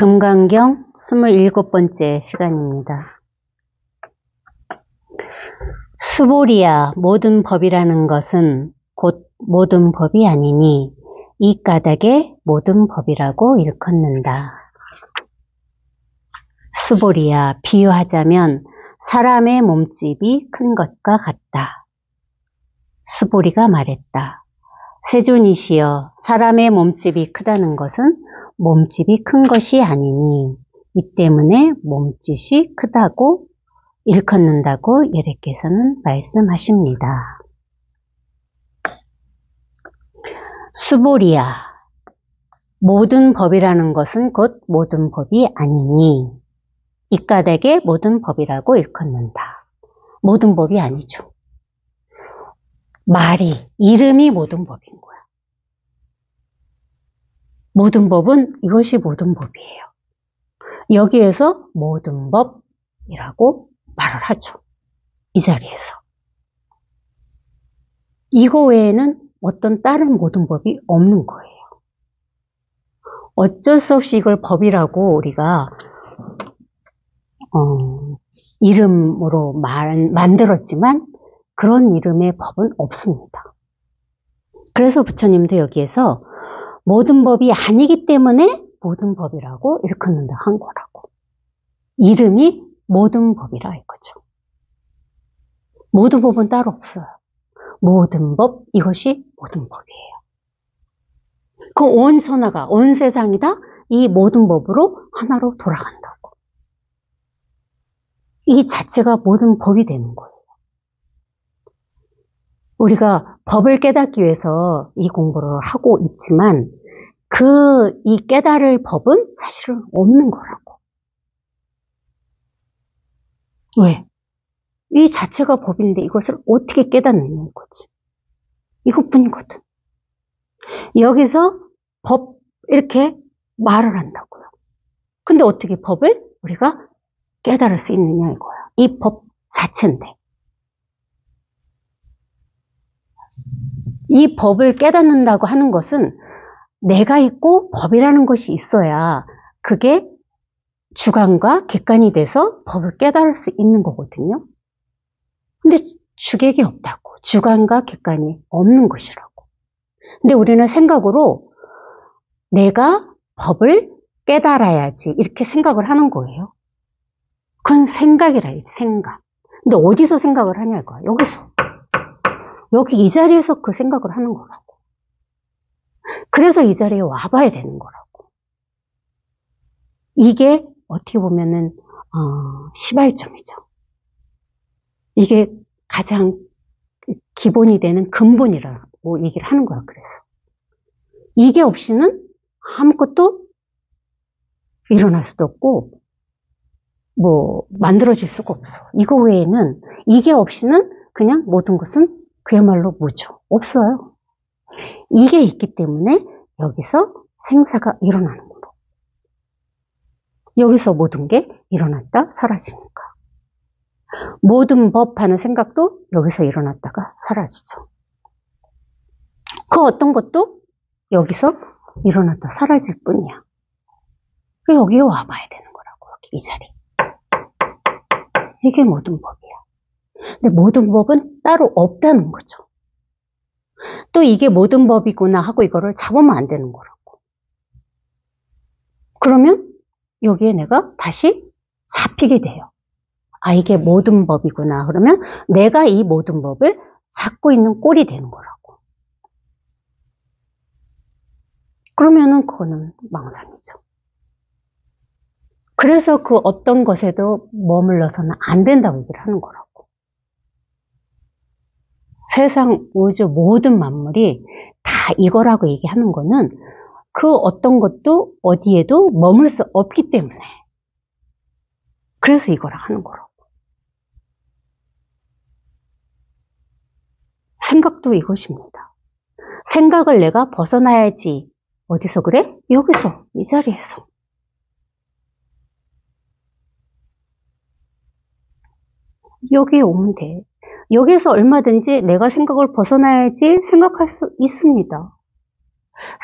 금강경 27번째 시간입니다. 수보리야, 모든 법이라는 것은 곧 모든 법이 아니니 이 까닭에 모든 법이라고 일컫는다. 수보리야, 비유하자면 사람의 몸집이 큰 것과 같다. 수보리가 말했다. 세존이시여, 사람의 몸집이 크다는 것은 몸집이 큰 것이 아니니 이 때문에 몸짓이 크다고 일컫는다고 예래께서는 말씀하십니다. 수보리야, 모든 법이라는 것은 곧 모든 법이 아니니 이 까닭에 모든 법이라고 일컫는다. 모든 법이 아니죠. 말이, 이름이 모든 법인 거야. 모든 법은 이것이 모든 법이에요. 여기에서 모든 법이라고 말을 하죠. 이 자리에서. 이거 외에는 어떤 다른 모든 법이 없는 거예요. 어쩔 수 없이 이걸 법이라고 우리가 이름으로 만들었지만 그런 이름의 법은 없습니다. 그래서 부처님도 여기에서 모든 법이 아니기 때문에 모든 법이라고 일컫는다 한 거라고. 이름이 모든 법이라 이거죠. 모든 법은 따로 없어요. 모든 법, 이것이 모든 법이에요. 그 온 천하가, 온 세상이 다 이 모든 법으로 하나로 돌아간다고. 이 자체가 모든 법이 되는 거예요. 우리가 법을 깨닫기 위해서 이 공부를 하고 있지만 이 깨달을 법은 사실은 없는 거라고. 왜? 이 자체가 법인데 이것을 어떻게 깨닫느냐 이거지. 이것뿐이거든. 여기서 법 이렇게 말을 한다고요. 근데 어떻게 법을 우리가 깨달을 수 있느냐 이거야. 이 법 자체인데. 이 법을 깨닫는다고 하는 것은 내가 있고 법이라는 것이 있어야 그게 주관과 객관이 돼서 법을 깨달을 수 있는 거거든요. 근데 주객이 없다고. 주관과 객관이 없는 것이라고. 근데 우리는 생각으로 내가 법을 깨달아야지 이렇게 생각을 하는 거예요. 그건 생각이라 해야지, 생각. 근데 어디서 생각을 하냐 이거야. 여기서. 여기 이 자리에서 그 생각을 하는 거라고. 그래서 이 자리에 와봐야 되는 거라고. 이게 어떻게 보면은 시발점이죠. 이게 가장 기본이 되는 근본이라고 얘기를 하는 거야. 그래서 이게 없이는 아무것도 일어날 수도 없고 만들어질 수가 없어. 이거 외에는 이게 없이는 그냥 모든 것은 그야말로 무죠. 없어요. 이게 있기 때문에 여기서 생사가 일어나는 거로. 여기서 모든 게 일어났다 사라지니까. 모든 법하는 생각도 여기서 일어났다가 사라지죠. 그 어떤 것도 여기서 일어났다 사라질 뿐이야. 여기에 와봐야 되는 거라고. 여기 이 자리. 이게 모든 법이야. 근데 모든 법은 따로 없다는 거죠. 또 이게 모든 법이구나 하고 이거를 잡으면 안 되는 거라고. 그러면 여기에 내가 다시 잡히게 돼요. 이게 모든 법이구나. 그러면 내가 이 모든 법을 잡고 있는 꼴이 되는 거라고. 그러면은 그거는 망상이죠. 그래서 그 어떤 것에도 머물러서는 안 된다고 얘기를 하는 거라고. 세상, 우주 모든 만물이 다 이거라고 얘기하는 거는 그 어떤 것도 어디에도 머물 수 없기 때문에. 그래서 이거라 하는 거라고. 생각도 이것입니다. 생각을 내가 벗어나야지. 어디서 그래? 여기서, 이 자리에서. 여기에 오면 돼. 여기에서 얼마든지 내가 생각을 벗어나야지 생각할 수 있습니다.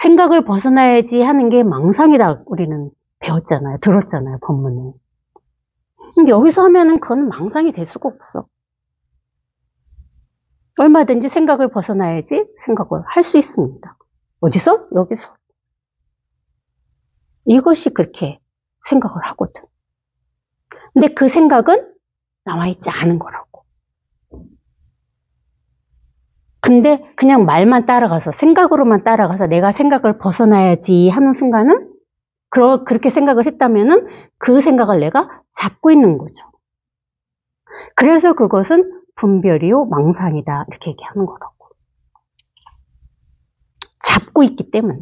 생각을 벗어나야지 하는 게 망상이다, 우리는 배웠잖아요. 들었잖아요. 법문을. 근데 여기서 하면은 그건 망상이 될 수가 없어. 얼마든지 생각을 벗어나야지 생각을 할 수 있습니다. 어디서? 여기서. 이것이 그렇게 생각을 하거든. 근데 그 생각은 남아있지 않은 거라고. 근데 그냥 말만 따라가서, 생각으로만 따라가서 내가 생각을 벗어나야지 하는 순간은 그렇게 생각을 했다면은 그 생각을 내가 잡고 있는 거죠. 그래서 그것은 분별이요 망상이다 이렇게 얘기하는 거라고. 잡고 있기 때문에.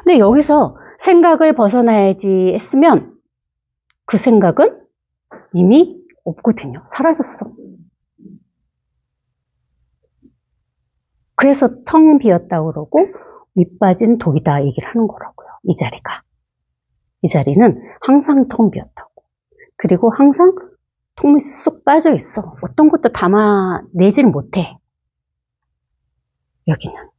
근데 여기서 생각을 벗어나야지 했으면 그 생각은 이미 없거든요. 사라졌어. 그래서 텅 비었다고 그러고 밑빠진 독이다 얘기를 하는 거라고요. 이 자리가. 이 자리는 항상 텅 비었다고. 그리고 항상 통 밑에 쑥 빠져 있어. 어떤 것도 담아내질 못해. 여기는.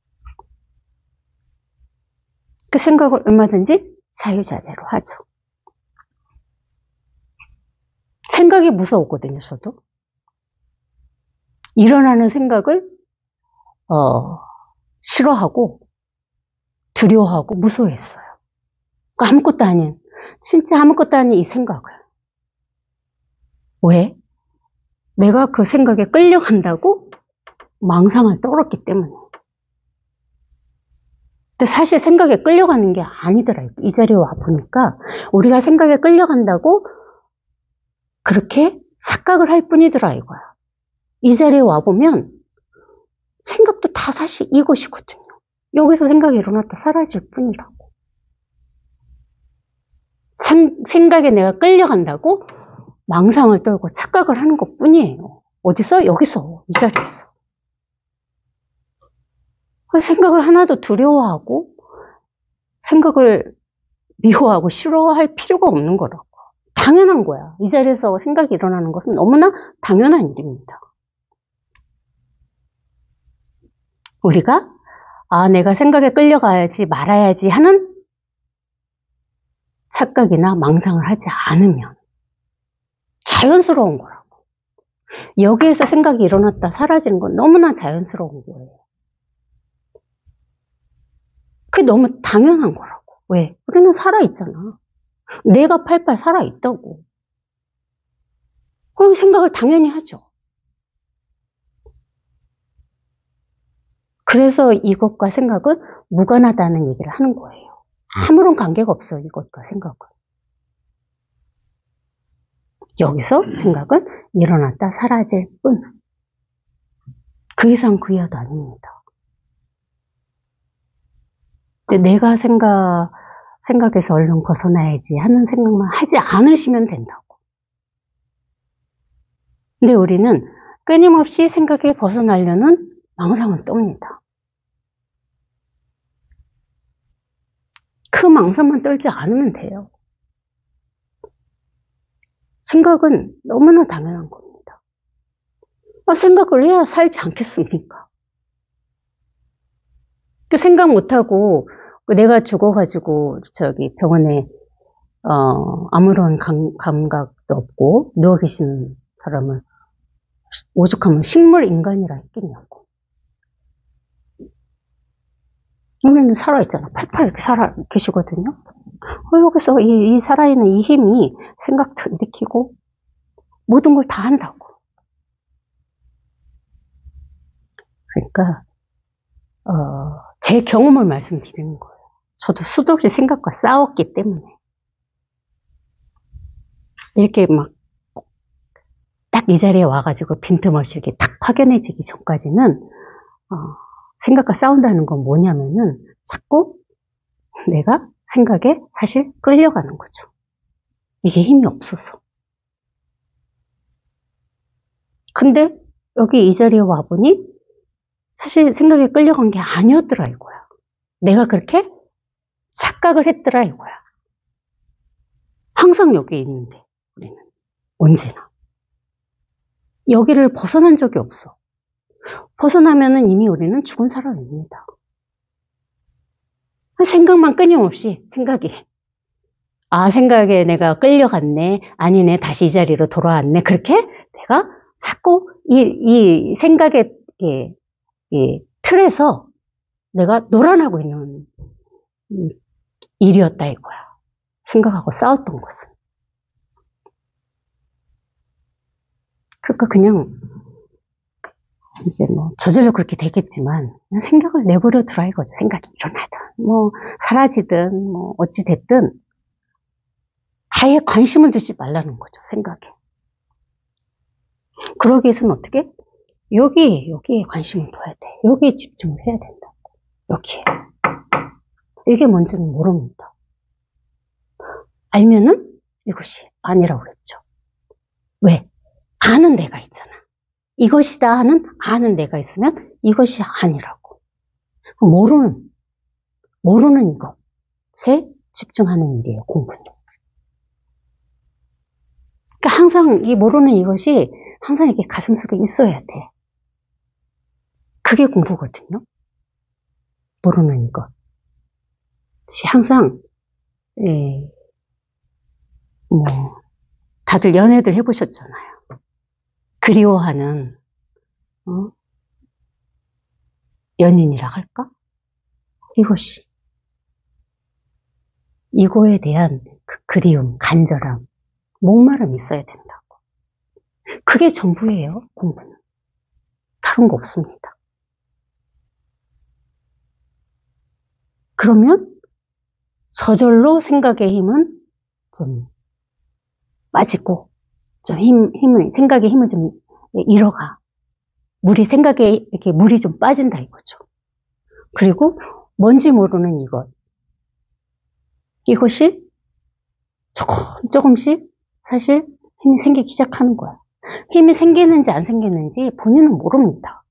그 생각을 얼마든지 자유자재로 하죠. 생각이 무서웠거든요, 저도. 일어나는 생각을 싫어하고 두려워하고 무서워했어요. 그러니까 아무것도 아닌, 진짜 아무것도 아닌 이 생각을. 왜? 내가 그 생각에 끌려간다고 망상을 떨었기 때문에. 근데 사실 생각에 끌려가는 게 아니더라. 이 자리에 와보니까 우리가 생각에 끌려간다고 그렇게 착각을 할 뿐이더라 이거야. 이 자리에 와보면 생각도 다 사실 이것이거든요. 여기서 생각이 일어났다 사라질 뿐이라고. 생각에 내가 끌려간다고 망상을 떨고 착각을 하는 것 뿐이에요. 어디서? 여기서. 이 자리에서. 생각을 하나도 두려워하고 생각을 미워하고 싫어할 필요가 없는 거라고. 당연한 거야. 이 자리에서 생각이 일어나는 것은 너무나 당연한 일입니다. 우리가 내가 생각에 끌려가야지 말아야지 하는 착각이나 망상을 하지 않으면 자연스러운 거라고. 여기에서 생각이 일어났다 사라지는 건 너무나 자연스러운 거예요. 그게 너무 당연한 거라고. 왜? 우리는 살아있잖아. 내가 팔팔 살아있다고. 그럼 생각을 당연히 하죠. 그래서 이것과 생각은 무관하다는 얘기를 하는 거예요. 아무런 관계가 없어요. 이것과 생각은. 여기서 생각은 일어났다 사라질 뿐. 그 이상 그 이하도 아닙니다. 근데 내가 생각에서 얼른 벗어나야지 하는 생각만 하지 않으시면 된다고. 근데 우리는 끊임없이 생각에 벗어나려는 망상을 떱니다. 그 망상만 떨지 않으면 돼요. 생각은 너무나 당연한 겁니다. 생각을 해야 살지 않겠습니까? 그 생각 못하고 내가 죽어가지고 저기 병원에 아무런 감각도 없고 누워 계시는 사람을 오죽하면 식물 인간이라 했겠냐고. 우리는 살아있잖아. 팔팔 이렇게 살아 계시거든요. 여기서 이 살아있는 이 힘이 생각도 일으키고 모든 걸 다 한다고. 그러니까 제 경험을 말씀드리는 거예요. 저도 수도 없이 생각과 싸웠기 때문에 이렇게 막 딱 이 자리에 와가지고 빈틈없이 이렇게 딱 파견해지기 전까지는 생각과 싸운다는 건 뭐냐면은 자꾸 내가 생각에 사실 끌려가는 거죠. 이게 힘이 없어서. 근데 여기 이 자리에 와보니 사실 생각에 끌려간 게 아니었더라 이거야. 내가 그렇게 착각을 했더라 이거야. 항상 여기 있는데 우리는 언제나 여기를 벗어난 적이 없어. 벗어나면은 이미 우리는 죽은 사람입니다. 생각만 끊임없이 생각이 생각에 내가 끌려갔네. 아니네. 다시 이 자리로 돌아왔네. 그렇게 내가 자꾸 이 생각의 이 틀에서 내가 놀아나고 있는 일이었다 이거야. 생각하고 싸웠던 것은. 그러니까 그냥 이제 뭐 저절로 그렇게 되겠지만 그냥 생각을 내버려 두라 이거죠. 생각이 일어나든 뭐 사라지든 뭐 어찌 됐든 아예 관심을 두지 말라는 거죠. 생각에. 그러기 위해서는 어떻게? 여기에 관심을 둬야 돼. 여기에 집중을 해야 된다. 여기에. 이게 뭔지는 모릅니다. 알면은 이것이 아니라고 그랬죠. 왜? 아는 내가 있잖아. 이것이다 하는 아는 내가 있으면 이것이 아니라고. 모르는 이것에 집중하는 일이에요, 공부는. 그러니까 항상 이 모르는 이것이 항상 이렇게 가슴속에 있어야 돼. 그게 공부거든요. 모르는 이것. 항상, 다들 연애들 해보셨잖아요. 그리워하는, 연인이라 할까? 이거에 대한 그 그리움, 간절함, 목마름이 있어야 된다고. 그게 전부예요, 공부는. 다른 거 없습니다. 그러면 저절로 생각의 힘은 좀 빠지고, 생각의 힘을 좀 잃어가. 생각에 이렇게 물이 좀 빠진다 이거죠. 그리고 뭔지 모르는 이것이 조금씩 사실 힘이 생기기 시작하는 거야. 힘이 생기는지 안 생기는지 본인은 모릅니다.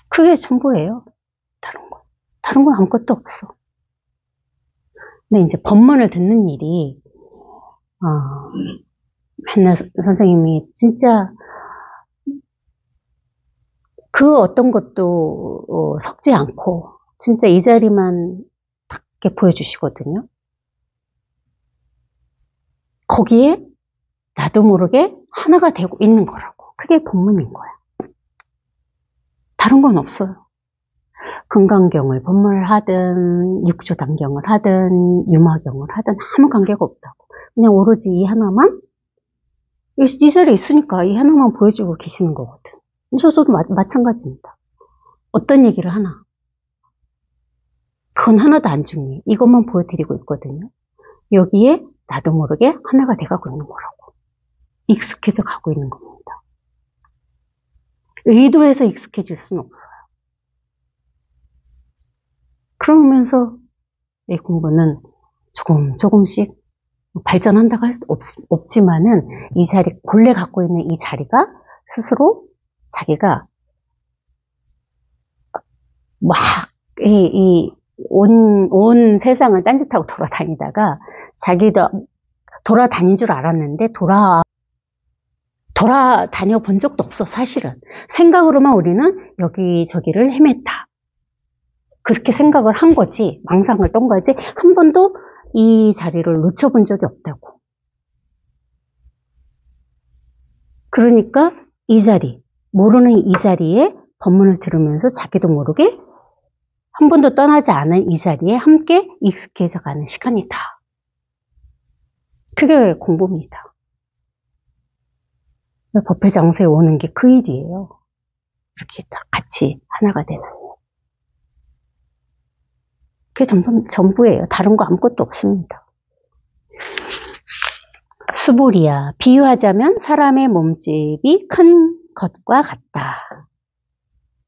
그게 전부예요. 다른 건 아무것도 없어. 근데 이제 법문을 듣는 일이, 맨날 선생님이 진짜 그 어떤 것도 섞지 않고 진짜 이 자리만 딱 이렇게 보여주시거든요. 거기에 나도 모르게 하나가 되고 있는 거라고. 그게 법문인 거야. 다른 건 없어요. 금강경을 법문을 하든 육조단경을 하든 유마경을 하든 아무 관계가 없다고. 그냥 오로지 이 하나만 이 자리에 있으니까 이 하나만 보여주고 계시는 거거든. 저도 마찬가지입니다. 어떤 얘기를 하나 그건 하나도 안 중요해. 이것만 보여드리고 있거든요. 여기에 나도 모르게 하나가 돼가고 있는 거라고. 익숙해져 가고 있는 겁니다. 의도해서 익숙해질 수는 없어요. 그러면서 이 공부는 조금씩 발전한다고 할 수 없지만은 이 자리, 본래 갖고 있는 이 자리가 스스로 자기가 막 온 세상을 딴짓하고 돌아다니다가 자기도 돌아다닌 줄 알았는데 돌아다녀 본 적도 없어, 사실은. 생각으로만 우리는 여기저기를 헤맸다. 그렇게 생각을 한 거지, 망상을 떤 거지, 한 번도 이 자리를 놓쳐본 적이 없다고. 그러니까 이 자리, 모르는 이 자리에 법문을 들으면서 자기도 모르게 한 번도 떠나지 않은 이 자리에 함께 익숙해져 가는 시간이다. 그게 공부입니다. 법회장소에 오는 게 그 일이에요. 이렇게 딱 같이 하나가 되는. 그게 전부예요. 다른 거 아무것도 없습니다. 수보리야, 비유하자면 사람의 몸집이 큰 것과 같다.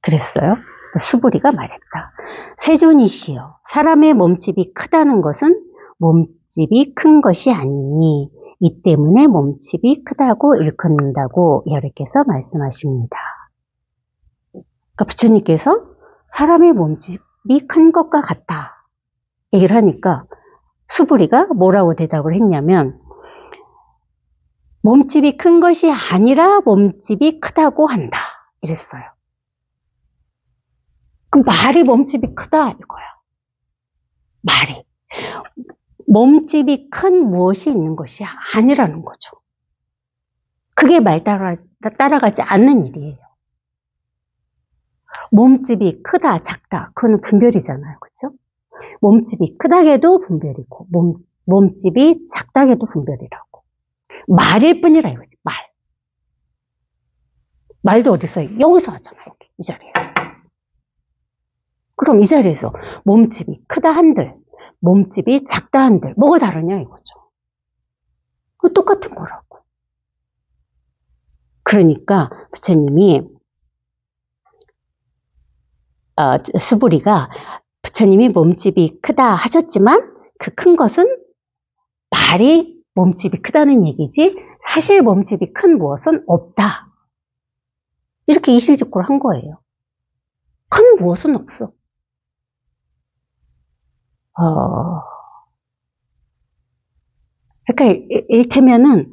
그랬어요. 수보리가 말했다. 세존이시여, 사람의 몸집이 크다는 것은 몸집이 큰 것이 아니니 이 때문에 몸집이 크다고 일컫는다고 여러께서 말씀하십니다. 그러니까 부처님께서 사람의 몸집이 큰 것과 같다 얘기를 하니까 수보리가 뭐라고 대답을 했냐면, 몸집이 큰 것이 아니라 몸집이 크다고 한다 이랬어요. 그 말이 몸집이 크다 이거야. 말이. 몸집이 큰 무엇이 있는 것이 아니라는 거죠. 그게 말 따라가지 않는 일이에요. 몸집이 크다, 작다, 그건 분별이잖아요. 그렇죠? 몸집이 크다게도 분별이고, 몸집이 작다게도 분별이라고. 말일 뿐이라 이거지, 말. 말도 어디서? 여기서 하잖아요. 여기, 이 자리에서. 그럼 이 자리에서 몸집이 크다 한들, 몸집이 작다 한들, 뭐가 다르냐 이거죠. 그 똑같은 거라고. 그러니까 부처님이 수부리가 부처님이 몸집이 크다 하셨지만 그 큰 것은 말이 몸집이 크다는 얘기지 사실 몸집이 큰 무엇은 없다. 이렇게 이실직고를 한 거예요. 큰 무엇은 없어. 그러니까 이를테면은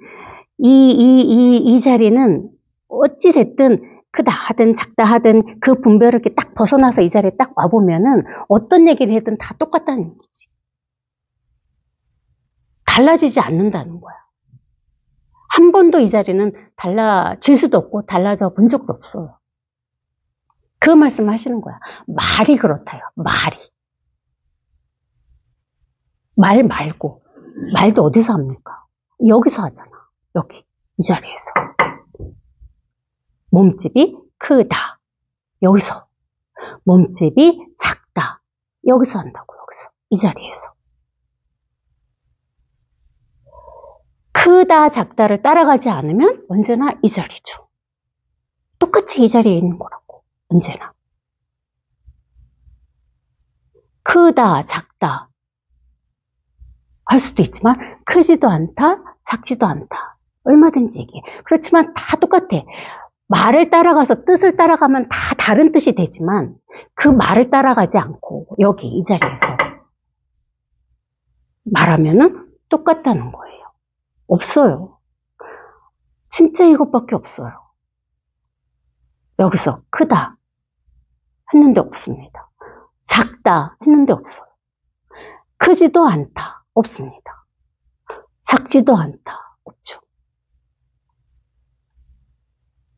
이 자리는 어찌됐든 크다 하든 작다 하든 그 분별을 이렇게 딱 벗어나서 이 자리에 딱 와보면은 어떤 얘기를 하든 다 똑같다는 얘기지. 달라지지 않는다는 거야. 한 번도 이 자리는 달라질 수도 없고 달라져 본 적도 없어요. 그 말씀 하시는 거야. 말이 그렇다요. 말 말고. 말도 어디서 합니까? 여기서 하잖아. 여기. 이 자리에서. 몸집이 크다. 여기서. 몸집이 작다. 여기서 한다고. 여기서. 이 자리에서. 크다 작다를 따라가지 않으면 언제나 이 자리죠. 똑같이 이 자리에 있는 거라고. 언제나. 크다 작다 할 수도 있지만 크지도 않다 작지도 않다 얼마든지 얘기해. 그렇지만 다 똑같아. 말을 따라가서 뜻을 따라가면 다 다른 뜻이 되지만 그 말을 따라가지 않고 여기 이 자리에서 말하면은 똑같다는 거예요. 없어요. 진짜 이것밖에 없어요. 여기서 크다 했는데 없습니다. 작다 했는데 없어요. 크지도 않다 없습니다. 작지도 않다 없죠.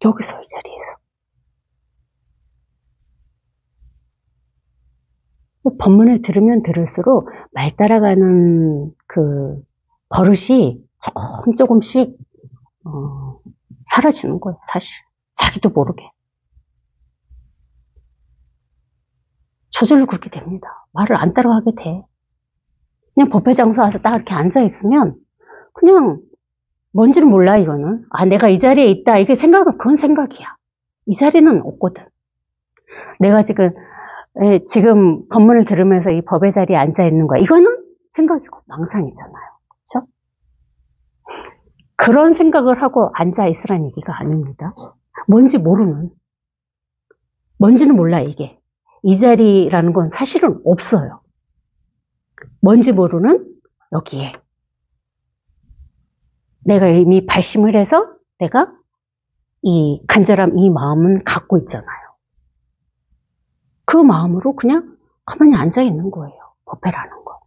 여기서 이 자리에서. 법문을 들으면 들을수록 말 따라가는 그 버릇이 조금씩 사라지는 거예요. 사실 자기도 모르게. 저절로 그렇게 됩니다. 말을 안 따라가게 돼. 그냥 법회장소 와서 딱 이렇게 앉아있으면 그냥 뭔지는 몰라 이거는. 아 내가 이 자리에 있다 이게 그건 생각이야. 이 자리는 없거든. 내가 지금 법문을 들으면서 이 법의 자리에 앉아있는 거야. 이거는 생각이고 망상이잖아요. 그렇죠? 그런 생각을 하고 앉아있으란 얘기가 아닙니다. 뭔지는 몰라 이게. 이 자리라는 건 사실은 없어요. 뭔지 모르는 여기에. 내가 이미 발심을 해서 내가 이 간절함, 이 마음은 갖고 있잖아요. 그 마음으로 그냥 가만히 앉아있는 거예요. 법회라는 거.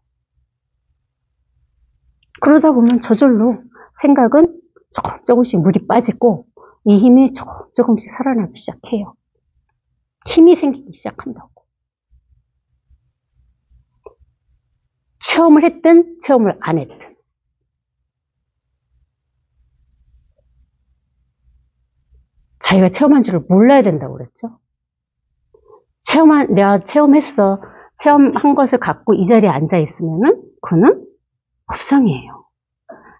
그러다 보면 저절로 생각은 조금씩 물이 빠지고 이 힘이 조금씩 살아나기 시작해요. 힘이 생기기 시작한다고. 체험을 했든 체험을 안 했든. 자기가 체험한지를 몰라야 된다고 그랬죠. 내가 체험했어. 체험한 것을 갖고 이 자리에 앉아있으면은 그거는 법상이에요.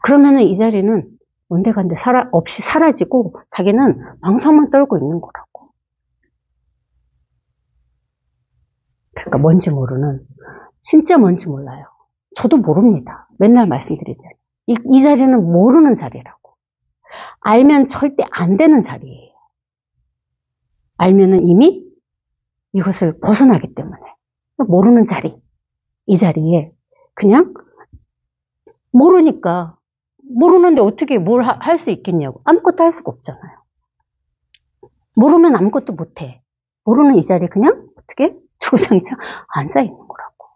그러면은 이 자리는 온데간데 없이 사라지고 자기는 망상만 떨고 있는 거라고. 그러니까 뭔지 모르는, 진짜 뭔지 몰라요. 저도 모릅니다. 맨날 말씀드리잖아요. 이 자리는 모르는 자리라고. 알면 절대 안 되는 자리예요. 알면은 이미 이것을 벗어나기 때문에. 모르는 자리. 이 자리에 그냥 모르니까. 모르는데 어떻게 뭘 할 수 있겠냐고. 아무것도 할 수가 없잖아요. 모르면 아무것도 못해. 모르는 이 자리에 그냥 어떻게 주구장창 앉아있는 거라고.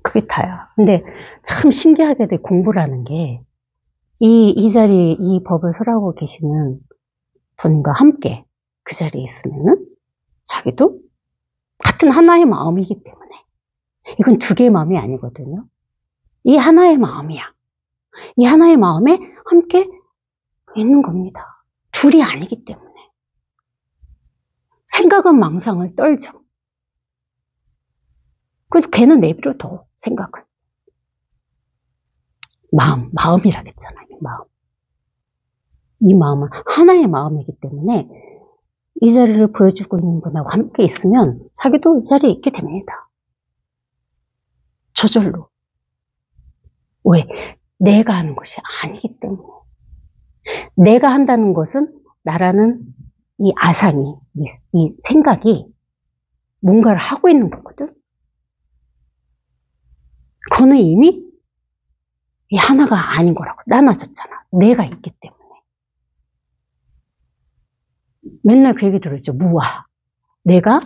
그게 다야. 근데 참 신기하게도 공부라는 게 이 자리에 이 법을 설하고 계시는 분과 함께 그 자리에 있으면은 자기도 같은 하나의 마음이기 때문에 이건 두 개의 마음이 아니거든요. 이 하나의 마음이야. 이 하나의 마음에 함께 있는 겁니다. 둘이 아니기 때문에. 생각은 망상을 떨죠. 그래서 걔는 내버려둬, 생각은. 마음이라겠잖아요, 마음. 이 마음은 하나의 마음이기 때문에 이 자리를 보여주고 있는 분하고 함께 있으면 자기도 이 자리에 있게 됩니다. 저절로. 왜? 내가 하는 것이 아니기 때문에. 내가 한다는 것은 나라는 이 아상이, 이 생각이 뭔가를 하고 있는 거거든. 그거는 이미 이 하나가 아닌 거라고 나눠졌잖아. 내가 있기 때문에. 맨날 그 얘기 들었죠. 무아. 내가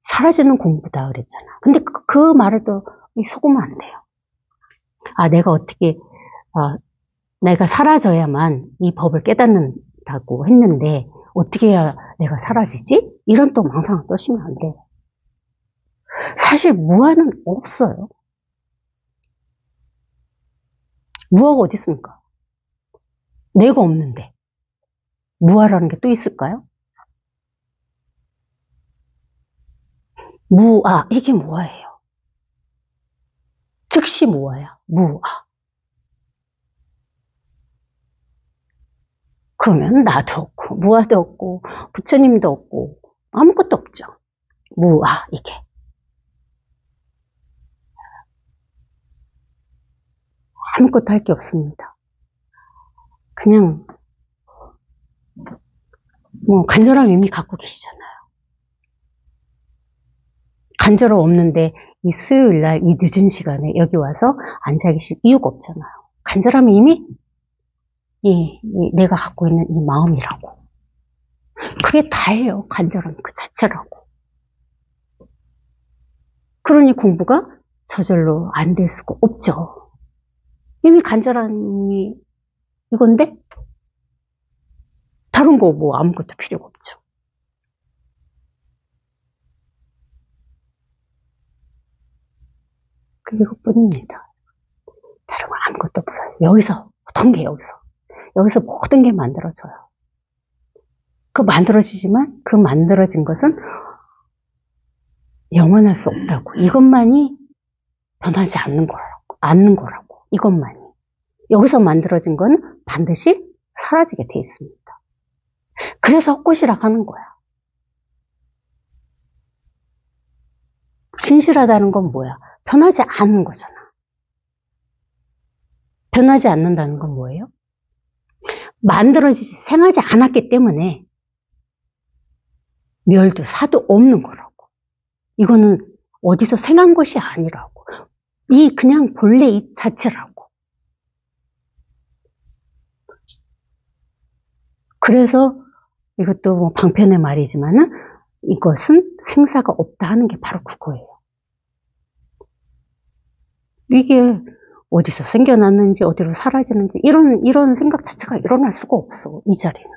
사라지는 공부다 그랬잖아. 근데 그 말을 또 속으면 안 돼요. 내가 어떻게 내가 사라져야만 이 법을 깨닫는다고 했는데 어떻게 해야 내가 사라지지? 이런 또 망상을 떠시면 안 돼요. 사실 무아는 없어요. 무아가 어디 있습니까? 내가 없는데 무아라는 게 또 있을까요? 무아, 이게 무아예요. 즉시 무아야. 무아. 그러면 나도 없고 무아도 없고 부처님도 없고 아무것도 없죠. 무아, 이게. 아무것도 할 게 없습니다. 그냥 간절한 의미 갖고 계시잖아요. 간절함 없는데 이 수요일날 이 늦은 시간에 여기 와서 앉아 계실 이유가 없잖아요. 간절함 이미 내가 갖고 있는 이 마음이라고. 그게 다예요. 간절함 그 자체라고. 그러니 공부가 저절로 안 될 수가 없죠. 이미 간절함이 이건데 다른 거 아무것도 필요가 없죠. 그것뿐입니다. 다른 건 아무것도 없어요. 여기서 모든 게 여기서 모든 게 만들어져요. 그 만들어지지만 그 만들어진 것은 영원할 수 없다고. 이것만이 변하지 않는 거라고. 이것만이. 여기서 만들어진 건 반드시 사라지게 돼 있습니다. 그래서 헛것이라고 하는 거야. 진실하다는 건 뭐야? 변하지 않는 거잖아. 변하지 않는다는 건 뭐예요? 만들어지지 생하지 않았기 때문에 멸도 사도 없는 거라고. 이거는 어디서 생한 것이 아니라고. 이 그냥 본래 이 자체라고. 그래서 이것도 방편의 말이지만은 이것은 생사가 없다 하는 게 바로 그거예요. 이게 어디서 생겨났는지 어디로 사라지는지 이런 생각 자체가 일어날 수가 없어. 이 자리는.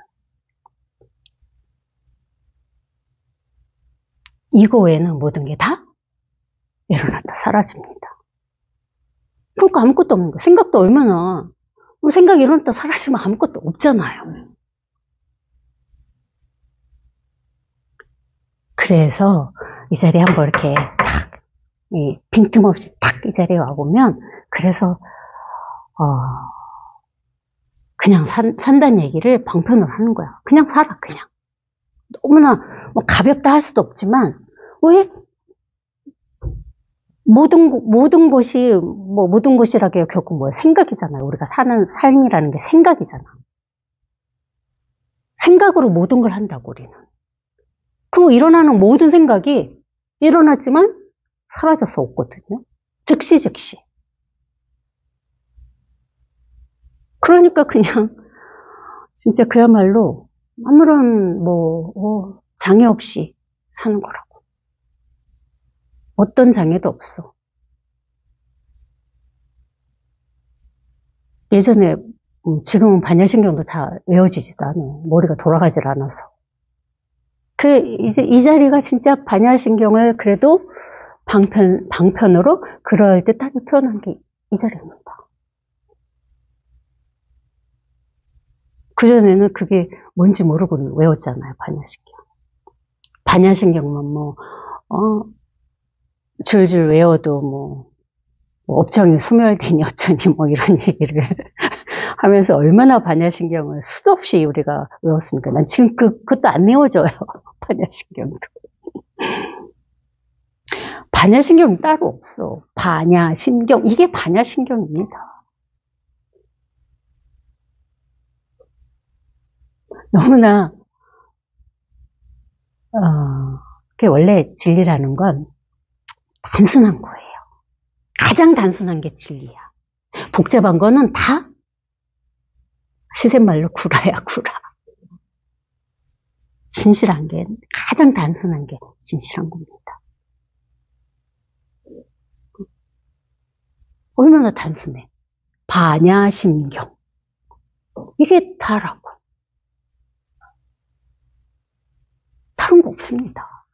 이거 외에는 모든 게 다 일어났다 사라집니다. 그러니까 아무것도 없는 거야. 생각도 얼마나 생각이 일어났다 사라지면 아무것도 없잖아요. 그래서 이 자리에 한번 이렇게 딱 빈틈없이 딱 이 자리에 와보면 그래서 그냥 산다는 얘기를 방편으로 하는 거야. 그냥 살아 그냥. 너무나 가볍다 할 수도 없지만 왜 모든 것이 모든 것이라기에 결국 뭐야? 생각이잖아요. 우리가 사는 삶이라는 게 생각이잖아. 생각으로 모든 걸 한다고 우리는. 그 일어나는 모든 생각이 일어났지만 사라져서 없거든요. 즉시. 그러니까 그냥 진짜 그야말로 아무런 장애 없이 사는 거라고. 어떤 장애도 없어. 예전에, 지금은 반야신경도 잘 외워지지도 않아요. 머리가 돌아가질 않아서. 이제 이 자리가 진짜 반야신경을 그래도 방편으로 그럴듯하게 표현한 게 이 자리입니다. 그전에는 그게 뭔지 모르고 외웠잖아요, 반야신경. 반야신경만 줄줄 외워도 업장이 소멸되니 어쩌니 이런 얘기를 하면서 얼마나 반야신경을 수도 없이 우리가 외웠습니까? 난 지금 그것도 안 외워져요. 반야신경도. 반야신경이 따로 없어. 반야신경, 이게 반야신경입니다. 너무나, 그게 원래 진리라는 건 단순한 거예요. 가장 단순한 게 진리야. 복잡한 거는 다 시샘말로 구라야, 구라. 진실한 게, 가장 단순한 게 진실한 겁니다. 얼마나 단순해. 반야심경. 이게 다라고. 다른 거 없습니다.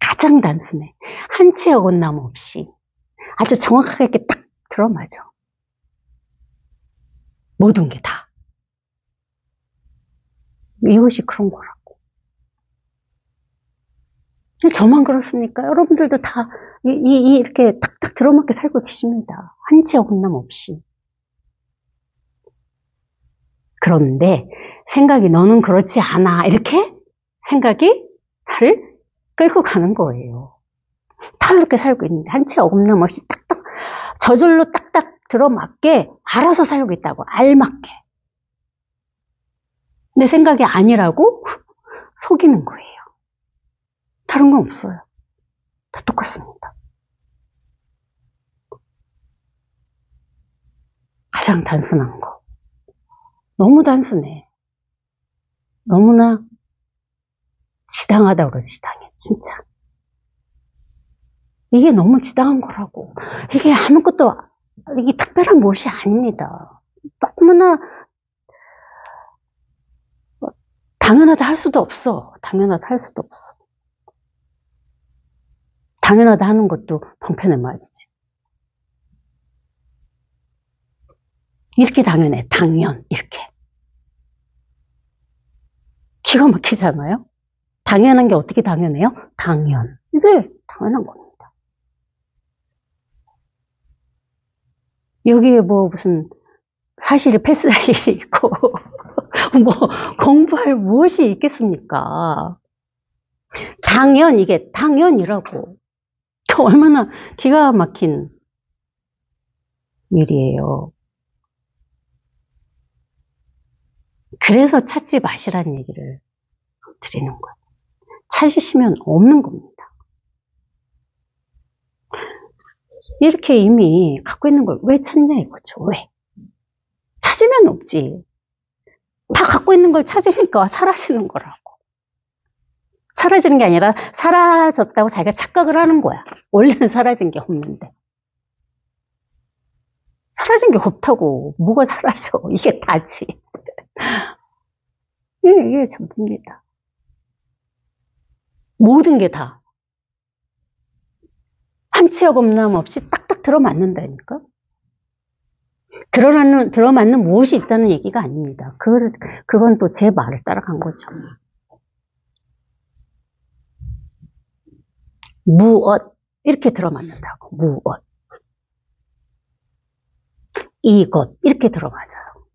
가장 단순해. 한 채 어긋남 없이 아주 정확하게 이렇게 딱 들어맞아. 모든 게 다. 이것이 그런 거라고. 저만 그렇습니까? 여러분들도 다 이렇게 탁탁 들어맞게 살고 계십니다. 한 채 어긋남 없이. 그런데 생각이 너는 그렇지 않아. 이렇게 생각이 나를 끌고 가는 거예요. 다 이렇게 살고 있는데 한 채 어긋남 없이 딱딱 저절로 딱딱 들어맞게 알아서 살고 있다고. 알맞게. 내 생각이 아니라고 속이는 거예요. 다른 건 없어요. 다 똑같습니다. 가장 단순한 거. 너무 단순해. 너무나 지당하다고 그러지, 지당해. 진짜. 이게 너무 지당한 거라고. 이게 아무것도, 이게 특별한 무엇이 아닙니다. 너무나 당연하다 할 수도 없어. 당연하다 할 수도 없어. 당연하다 하는 것도 방편의 말이지. 이렇게 당연해. 당연. 이렇게. 기가 막히잖아요? 당연한 게 어떻게 당연해요? 당연. 이게 당연한 겁니다. 여기에 무슨 사실을 패스할 일이 있고 공부할 무엇이 있겠습니까? 당연, 이게 당연이라고. 얼마나 기가 막힌 일이에요. 그래서 찾지 마시라는 얘기를 드리는 거예요. 찾으시면 없는 겁니다. 이렇게 이미 갖고 있는 걸 왜 찾냐 이거죠. 왜? 찾으면 없지. 다 갖고 있는 걸 찾으니까 사라지는 거라고. 사라지는 게 아니라 사라졌다고 자기가 착각을 하는 거야. 원래는 사라진 게 없는데. 사라진 게 없다고. 뭐가 사라져. 이게 다지. 이게 전부입니다. 모든 게 다. 한 채 어긋남 없이 딱딱 들어맞는다니까. 들어맞는 무엇이 있다는 얘기가 아닙니다. 그건 또 제 말을 따라간 거죠. 무엇 이렇게 들어맞는다고. 무엇 이것 이렇게 들어맞아요.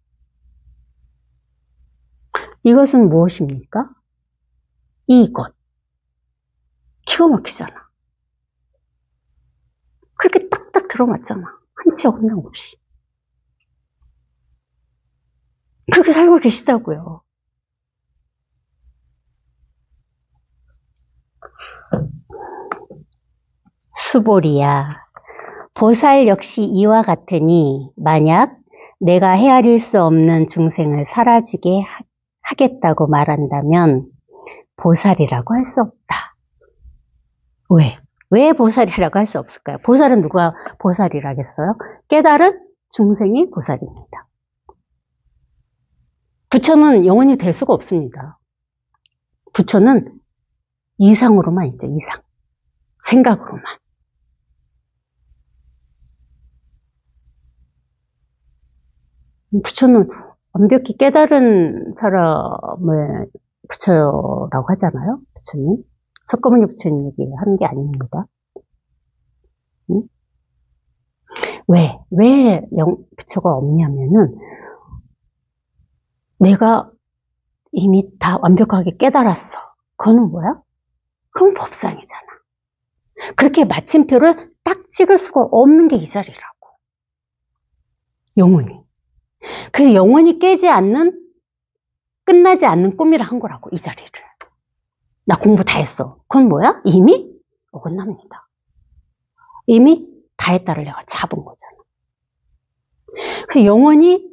이것은 무엇입니까? 이것. 기가 막히잖아. 그렇게 딱딱 들어맞잖아. 한 채 어긋남 없이. 그렇게 살고 계시다고요. 수보리야. 보살 역시 이와 같으니 만약 내가 헤아릴 수 없는 중생을 사라지게 하겠다고 말한다면 보살이라고 할 수 없다. 왜? 왜 보살이라고 할 수 없을까요? 보살은 누가 보살이라겠어요? 깨달은 중생이 보살입니다. 부처는 영원히 될 수가 없습니다. 부처는 이상으로만 있죠, 이상. 생각으로만. 부처는 완벽히 깨달은 사람을 부처라고 하잖아요, 부처님. 석가모니 부처님 얘기하는 게 아닙니다. 응? 왜 부처가 없냐면은, 내가 이미 다 완벽하게 깨달았어. 그거는 뭐야? 그건 법상이잖아. 그렇게 마침표를 딱 찍을 수가 없는 게 이 자리라고. 영원히. 그 영원히 깨지 않는, 끝나지 않는 꿈이라 한 거라고, 이 자리를. 나 공부 다 했어. 그건 뭐야? 이미 어긋납니다. 이미 다 했다를 내가 잡은 거잖아. 그 영원히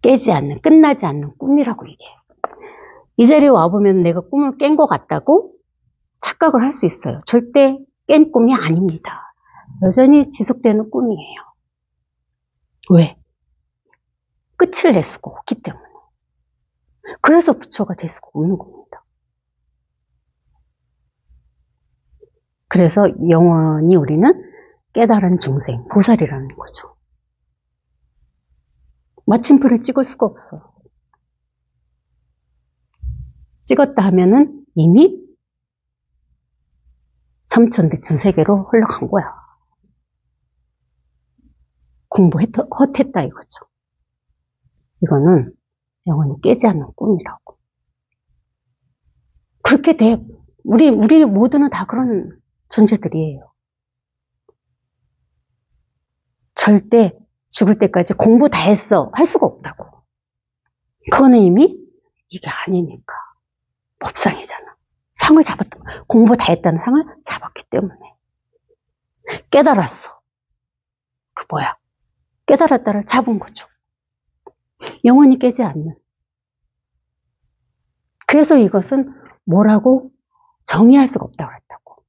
깨지 않는, 끝나지 않는 꿈이라고 이게. 이 자리에 와보면 내가 꿈을 깬 것 같다고 착각을 할 수 있어요. 절대 깬 꿈이 아닙니다. 여전히 지속되는 꿈이에요. 왜? 끝을 낼 수가 없기 때문에. 그래서 부처가 될 수가 없는 겁니다. 그래서 영원히 우리는 깨달은 중생, 보살이라는 거죠. 마침표를 찍을 수가 없어요. 찍었다 하면은 이미 삼천대천 세계로 흘러간 거야. 공부 헛했다 이거죠. 이거는 영원히 깨지 않는 꿈이라고. 그렇게 돼. 우리 모두는 다 그런 존재들이에요. 절대 죽을 때까지 공부 다 했어 할 수가 없다고. 그거는 이미 이게 아니니까. 법상이잖아. 상을 잡았다. 공부 다 했다는 상을 잡았기 때문에. 깨달았어. 그 뭐야? 깨달았다를 잡은 거죠. 영원히 깨지 않는. 그래서 이것은 뭐라고 정의할 수가 없다고 했다고.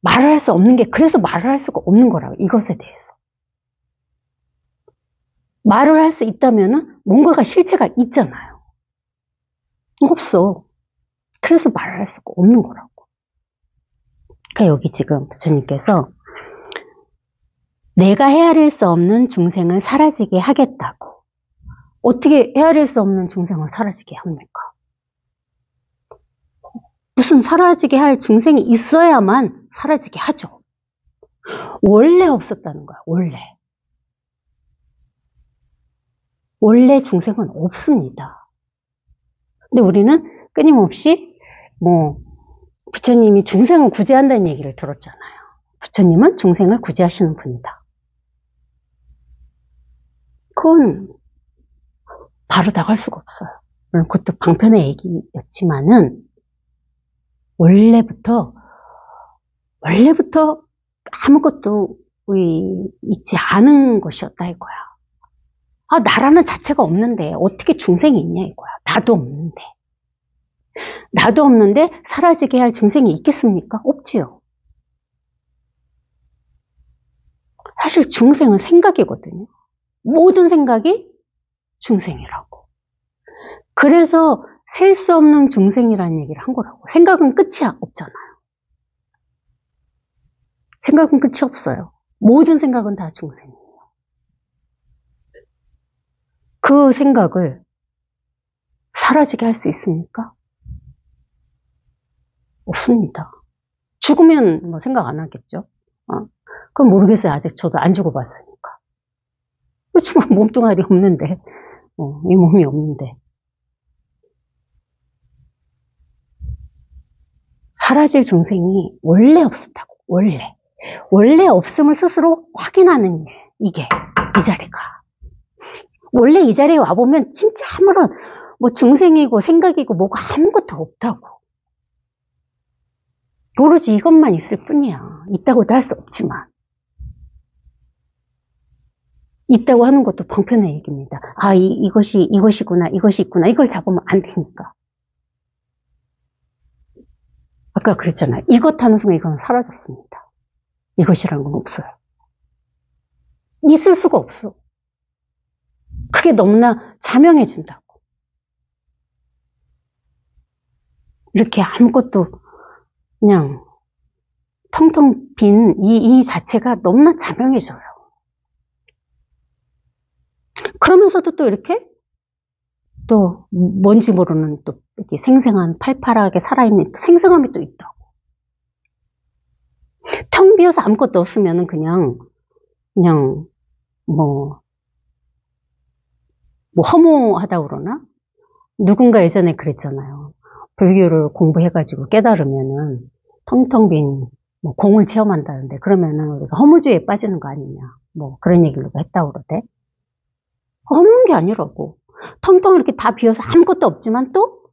말을 할 수 없는 게, 그래서 말을 할 수가 없는 거라고, 이것에 대해서. 말을 할 수 있다면은 뭔가가 실체가 있잖아요. 없어. 그래서 말을 할 수가 없는 거라고. 그러니까 여기 지금 부처님께서 내가 헤아릴 수 없는 중생을 사라지게 하겠다고. 어떻게 헤아릴 수 없는 중생을 사라지게 합니까? 무슨 사라지게 할 중생이 있어야만 사라지게 하죠. 원래 없었다는 거야, 원래. 원래 중생은 없습니다. 근데 우리는 끊임없이 부처님이 중생을 구제한다는 얘기를 들었잖아요. 부처님은 중생을 구제하시는 분이다. 그건 바로 나갈 수가 없어요. 물론 그것도 방편의 얘기였지만은 원래부터 아무것도 있지 않은 것이었다 이거야. 아, 나라는 자체가 없는데 어떻게 중생이 있냐 이거야. 나도 없는데 사라지게 할 중생이 있겠습니까? 없지요. 사실 중생은 생각이거든요. 모든 생각이 중생이라고. 그래서 셀 수 없는 중생이라는 얘기를 한 거라고. 생각은 끝이 없잖아요. 생각은 끝이 없어요. 모든 생각은 다 중생이에요. 그 생각을 사라지게 할 수 있습니까? 없습니다. 죽으면 뭐 생각 안 하겠죠. 그건 모르겠어요. 아직 저도 안 죽어봤으니까. 그렇지만 몸뚱아리 없는데, 이 몸이 없는데. 사라질 중생이 원래 없었다고. 원래 없음을 스스로 확인하는 일. 이게 이 자리가. 원래 이 자리에 와보면 진짜 아무런 중생이고 생각이고 뭐가 아무것도 없다고. 오로지 이것만 있을 뿐이야. 있다고도 할 수 없지만. 있다고 하는 것도 방편의 얘기입니다. 아, 이것이구나, 이것이 있구나. 이걸 잡으면 안 되니까. 아까 그랬잖아요. 이것 하는 순간 이건 사라졌습니다. 이것이라는 건 없어요. 있을 수가 없어. 그게 너무나 자명해진다고. 이렇게 아무것도 그냥 텅텅 빈 이 자체가 너무나 자명해져요. 그러면서도 또 이렇게 또 뭔지 모르는 또 이렇게 생생한 팔팔하게 살아있는 생생함이 또 있다고. 텅 비어서 아무것도 없으면은 그냥 뭐 허무하다고 그러나? 누군가 예전에 그랬잖아요. 불교를 공부해가지고 깨달으면은 텅텅 빈 공을 체험한다는데 그러면은 우리가 허무주의에 빠지는 거 아니냐. 뭐 그런 얘기를 했다고 그러대. 허무한 게 아니라고. 텅텅 이렇게 다 비어서 아무것도 없지만 또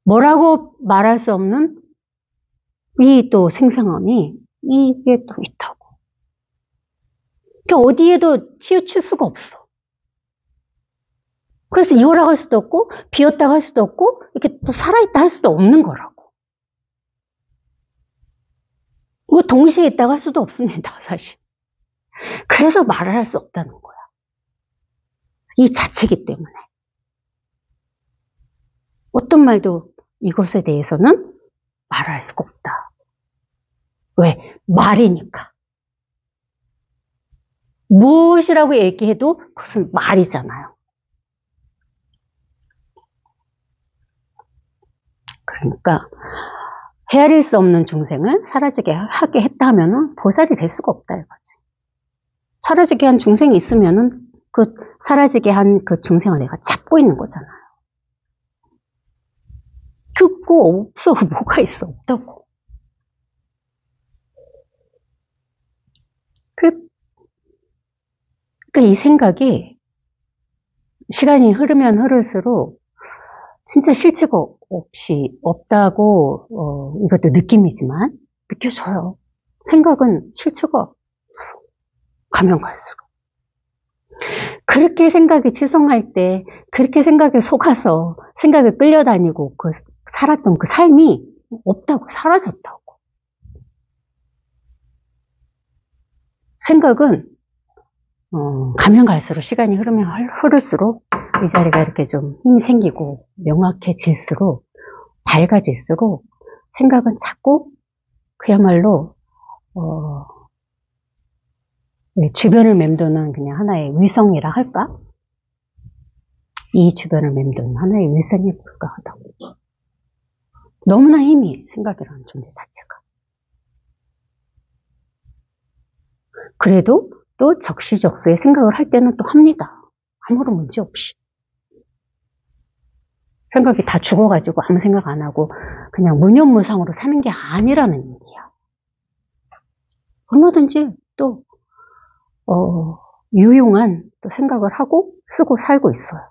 뭐라고 말할 수 없는 이 또 생생함이 이게 또 있다고. 그러니까 어디에도 치우칠 수가 없어. 그래서 이거라고 할 수도 없고 비었다고 할 수도 없고 이렇게 또 살아있다 할 수도 없는 거라고. 이거 동시에 있다고 할 수도 없습니다, 사실. 그래서 말을 할 수 없다는 거야. 이 자체이기 때문에. 어떤 말도 이것에 대해서는 말을 할 수가 없다. 왜? 말이니까. 무엇이라고 얘기해도 그것은 말이잖아요. 그러니까 헤아릴 수 없는 중생을 사라지게 하게 했다 하면은 보살이 될 수가 없다 이거지. 사라지게 한 중생이 있으면은 그 사라지게 한 그 중생을 내가 잡고 있는 거잖아요. 듣고 없어. 뭐가 있어? 없다고. 그러니까 이 생각이 시간이 흐르면 흐를수록 진짜 실체가 없이 없다고 이것도 느낌이지만 느껴져요. 생각은 실체가 없어. 가면 갈수록. 그렇게 생각이 치성할 때 그렇게 생각에 속아서 생각에 끌려다니고 그 살았던 그 삶이 없다고 사라졌다고. 생각은 가면 갈수록 시간이 흐르면 흐를수록 이 자리가 이렇게 좀 힘이 생기고 명확해질수록 밝아질수록 생각은 자꾸 그야말로 주변을 맴도는 그냥 하나의 위성이라 할까? 이 주변을 맴도는 하나의 위성이 불과하다고. 너무나 힘이 생각이라는 존재 자체가. 그래도 또 적시적소에 생각을 할 때는 또 합니다. 아무런 문제 없이. 생각이 다 죽어가지고 아무 생각 안 하고 그냥 무념무상으로 사는 게 아니라는 얘기야. 얼마든지 또 유용한 또 생각을 하고 쓰고 살고 있어요.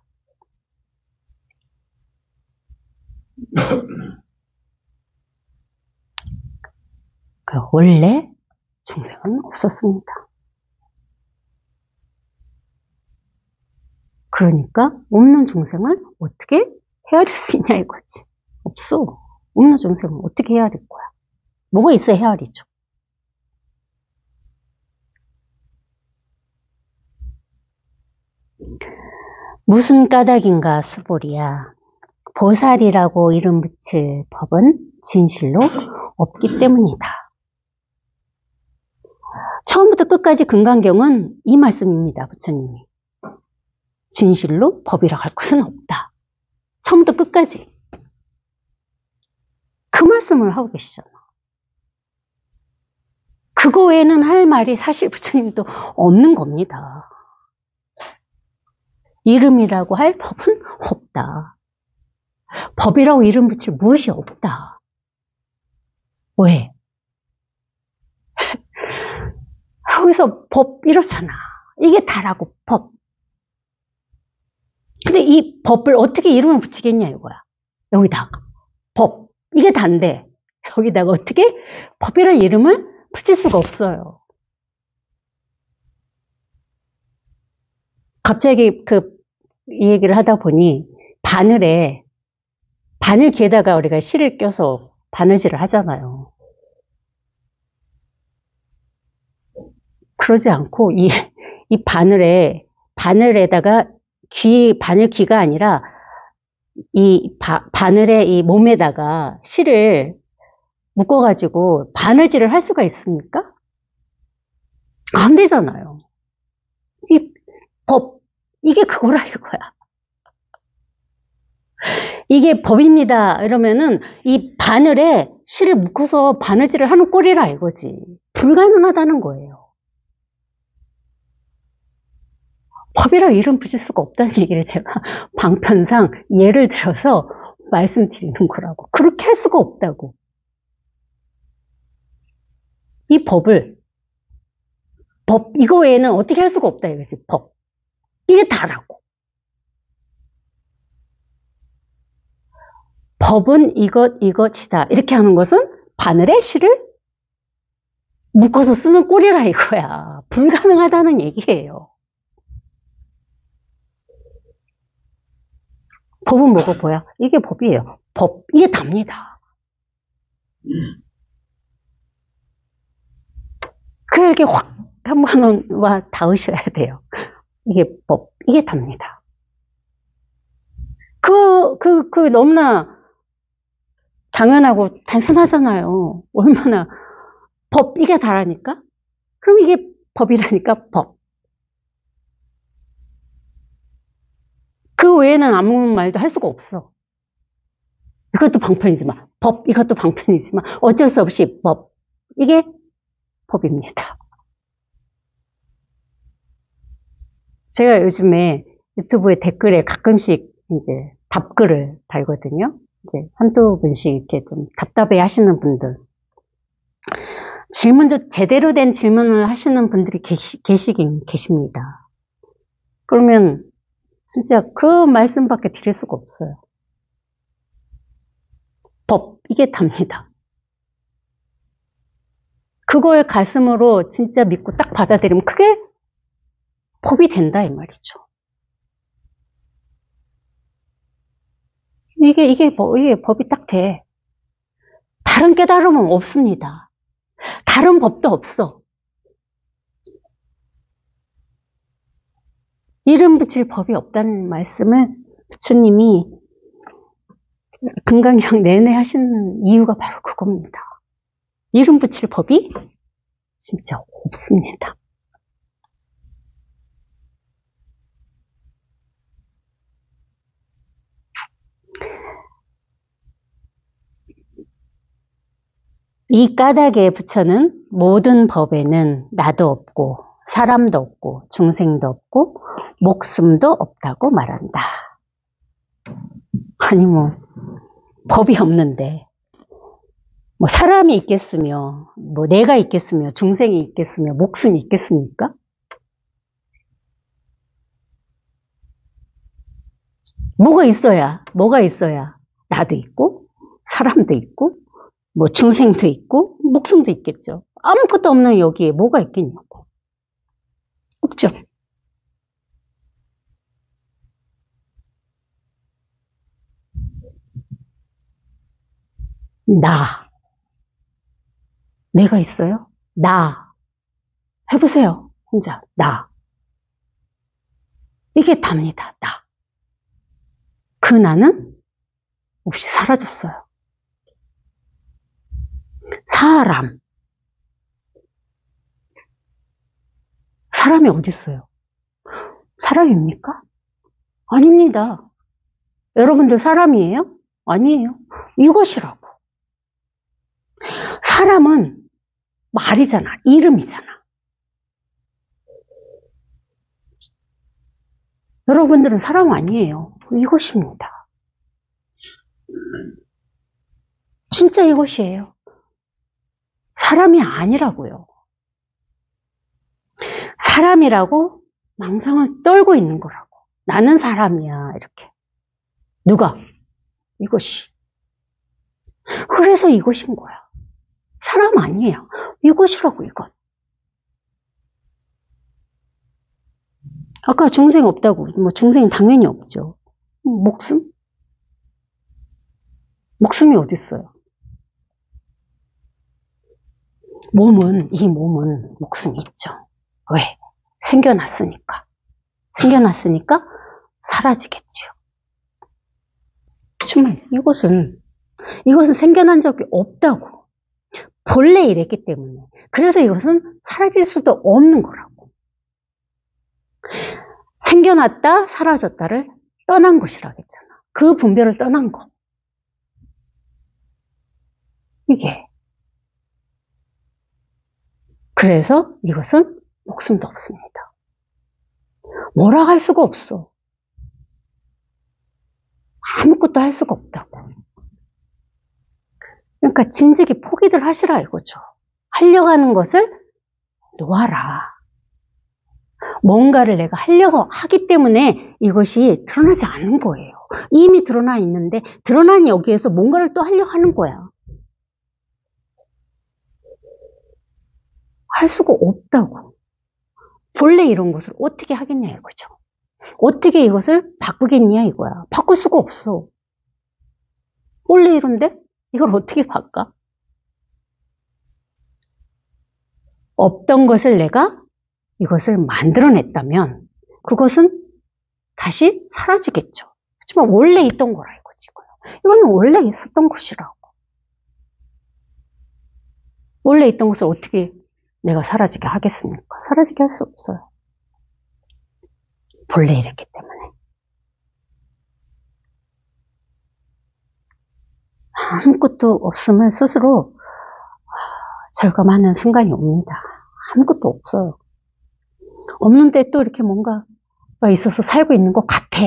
원래 중생은 없었습니다. 그러니까 없는 중생을 어떻게 헤아릴 수 있냐 이거지. 없어. 없는 중생은 어떻게 헤아릴 거야. 뭐가 있어야 헤아리죠. 무슨 까닭인가 수보리야. 보살이라고 이름 붙일 법은 진실로 없기 때문이다. 처음부터 끝까지 금강경은 이 말씀입니다. 부처님이. 진실로 법이라고 할 것은 없다. 처음부터 끝까지. 그 말씀을 하고 계시잖아. 그거 외에는 할 말이 사실 부처님도 없는 겁니다. 이름이라고 할 법은 없다. 법이라고 이름 붙일 무엇이 없다. 왜? 거기서 법 이렇잖아. 이게 다라고 법. 근데 이 법을 어떻게 이름을 붙이겠냐 이거야. 여기다가 법. 이게 다인데 여기다가 어떻게 법이라는 이름을 붙일 수가 없어요. 갑자기 이 얘기를 하다 보니 바늘 귀에다가 우리가 실을 껴서 바느질을 하잖아요. 그러지 않고 이 바늘에다가 바늘귀가 아니라 이 바늘의 이 몸에다가 실을 묶어가지고 바늘질을 할 수가 있습니까? 안 되잖아요. 이게 그거라 이거야. 이게 법입니다. 이러면은 이 바늘에 실을 묶어서 바느질을 하는 꼴이라 이거지. 불가능하다는 거예요. 법이라 이름 붙일 수가 없다는 얘기를 제가 방편상 예를 들어서 말씀드리는 거라고. 그렇게 할 수가 없다고. 이 이거 외에는 어떻게 할 수가 없다 이거지. 법. 이게 다라고. 법은 이것이다. 이렇게 하는 것은 바늘에 실을 묶어서 쓰는 꼴이라 이거야. 불가능하다는 얘기예요. 법은 뭐고 뭐야? 이게 법이에요. 이게 답니다. 그렇게 확 한번 와 닿으셔야 돼요. 이게 이게 답니다. 너무나 당연하고 단순하잖아요. 얼마나 이게 다라니까? 그럼 이게 법이라니까, 법. 그 외에는 아무 말도 할 수가 없어. 이것도 방편이지만, 이것도 방편이지만, 어쩔 수 없이 이게 법입니다. 제가 요즘에 유튜브에 댓글에 가끔씩 이제 답글을 달거든요. 이제 한두 분씩 이렇게 좀 답답해 하시는 분들. 제대로 된 질문을 하시는 분들이 계시긴 계십니다. 그러면 진짜 그 말씀밖에 드릴 수가 없어요. 이게 답니다. 그걸 가슴으로 진짜 믿고 딱 받아들이면 그게 법이 된다 이 말이죠. 이게 법이 딱 돼. 다른 깨달음은 없습니다. 다른 법도 없어. 이름 붙일 법이 없다는 말씀을 부처님이 금강경 내내 하시는 이유가 바로 그겁니다. 이름 붙일 법이 진짜 없습니다. 이 까닭에 부처는 모든 법에는 나도 없고 사람도 없고 중생도 없고 목숨도 없다고 말한다. 아니 법이 없는데 사람이 있겠으며 내가 있겠으며 중생이 있겠으며 목숨이 있겠습니까? 뭐가 있어야 나도 있고 사람도 있고 중생도 있고 목숨도 있겠죠. 아무것도 없는 여기에 뭐가 있겠냐고. 없죠. 내가 있어요? 해보세요. 혼자 이게 답니다. 그 나는 없이 사라졌어요. 사람이 어디 있어요? 사람입니까? 아닙니다. 여러분들 사람이에요? 아니에요. 이것이라고. 사람은 말이잖아. 이름이잖아. 여러분들은 사람 아니에요. 이것입니다. 진짜 이것이에요. 사람이 아니라고요. 사람이라고 망상을 떨고 있는 거라고. 나는 사람이야. 이렇게. 누가? 이것이. 그래서 이것인 거야. 사람 아니에요. 이것이라고, 이건. 아까 중생 없다고. 중생은 당연히 없죠. 목숨? 목숨이 어디 있어요? 이 몸은 목숨이 있죠. 왜? 생겨났으니까 사라지겠지요. 정말 이것은 생겨난 적이 없다고. 본래 이랬기 때문에. 그래서 이것은 사라질 수도 없는 거라고. 생겨났다, 사라졌다를 떠난 것이라고 했잖아. 그 분별을 떠난 거. 이게. 그래서 이것은 목숨도 없습니다. 뭐라 할 수가 없어. 아무것도 할 수가 없다고. 그러니까 진즉이 포기들 하시라 이거죠. 하려고 하는 것을 놓아라. 뭔가를 내가 하려고 하기 때문에 이것이 드러나지 않는 거예요. 이미 드러나 있는데 드러난 여기에서 뭔가를 또 하려고 하는 거야. 할 수가 없다고. 본래 이런 것을 어떻게 하겠냐 이거죠. 어떻게 이것을 바꾸겠냐 이거야. 바꿀 수가 없어. 원래 이런데 이걸 어떻게 바꿔? 없던 것을 내가 이것을 만들어냈다면 그것은 다시 사라지겠죠. 하지만 원래 있던 거라 이거지. 이거는 원래 있었던 것이라고. 원래 있던 것을 어떻게 내가 사라지게 하겠습니까? 사라지게 할 수 없어요. 본래 이랬기 때문에. 아무것도 없음을 스스로 절감하는 순간이 옵니다. 아무것도 없어요. 없는데 또 이렇게 뭔가가 있어서 살고 있는 것 같아.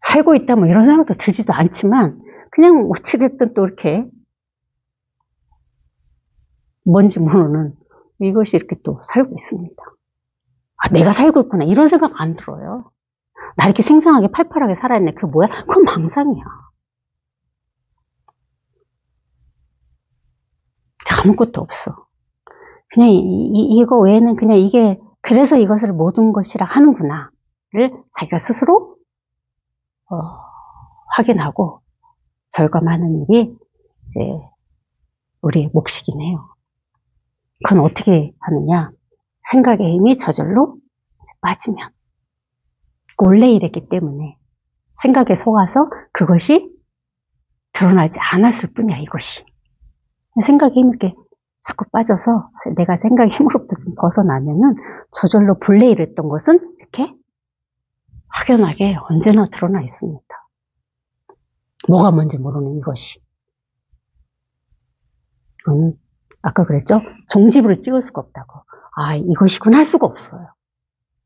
살고 있다 뭐 이런 생각도 들지도 않지만 그냥 어찌됐든 또 이렇게 뭔지 모르는 이것이 이렇게 또 살고 있습니다. 아, 내가 살고 있구나 이런 생각 안 들어요. 나 이렇게 생생하게 팔팔하게 살아있네. 그게 뭐야? 그건 망상이야. 아무것도 없어. 그냥 이거 외에는 그냥 이게 그래서 이것을 모든 것이라 하는구나를 자기가 스스로 확인하고 절감하는 일이 이제 우리의 몫이긴 해요. 그건 어떻게 하느냐? 생각의 힘이 저절로 빠지면. 원래 이랬기 때문에 생각에 속아서 그것이 드러나지 않았을 뿐이야, 이것이. 생각의 힘이 이렇게 자꾸 빠져서 내가 생각의 힘으로부터 좀 벗어나면은 저절로 본래 이랬던 것은 이렇게 확연하게 언제나 드러나 있습니다. 뭐가 뭔지 모르는 이것이. 이거는 아까 그랬죠? 종집으로 찍을 수가 없다고. 아, 이것이구나 할 수가 없어요.